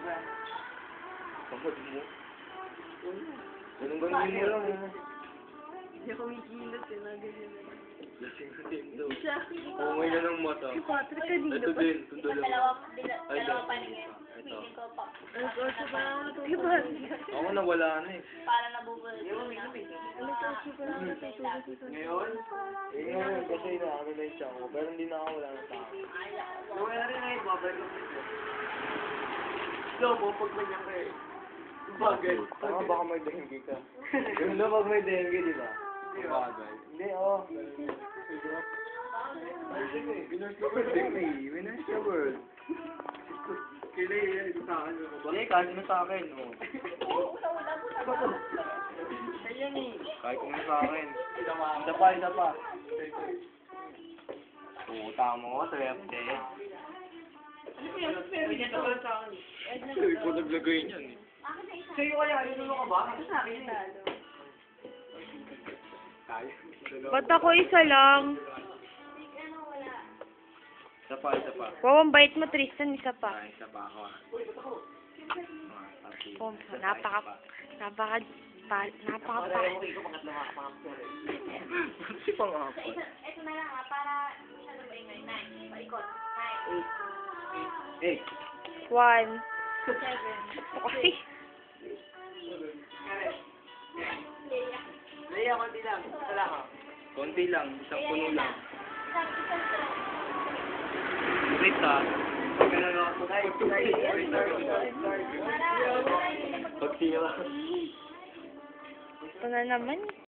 Pamad mo. Ganun-ganun mo lang. Hindi ako migilas eh, naganyan na. Lasing ka din daw. Siya. Umay na ng mata. Si Patrick kanina Ito pa. din, ito dalawa. Ay, Dalawa pa rin. ito. Feeling ko pa. Nag-orso pa ako natutulog. Ako nawala na eh. Para nabubulot na. Nag-orso pa ako natutulog. Ngayon? Eh, ngayon kasi na-release ako. Pero hindi na ako wala ng tao. Nawala rin ngayon, babalik ko dito. So, pag ganyan ka eh. Bagay. Tama, baka may dengue ka. Ganun na pag may dengue, di ba? Bagay. Hindi, oo. Winners the world, Dengue. Winners the world. Kailan yan, ito sa akin. Hindi, kahit mo sa akin. Oh. Ayan eh. Kahit mo sa akin. Isa pa, isa pa. Oo, tama ko, swerte. Pwede ito lang sa akin. Uy, kung naglagay niyan eh. Sa'yo kaya, inulo ka ba? Ito sa akin eh. Tayo. Ba't ako isa lang? Isa pa, isa pa. Wow, ang bait mo, Tristan, isa pa. Ah, isa pa ako. Oh, napaka Si pang-apat. Ito na lang para hindi na lumaingay. 9. Paikot. 9. 8. 1. 7. Okay. Leia, konti lang. Ito lang ah. Konti lang, isang puno lang. Isang Wait ah. Para, Pagtira. Ito na naman.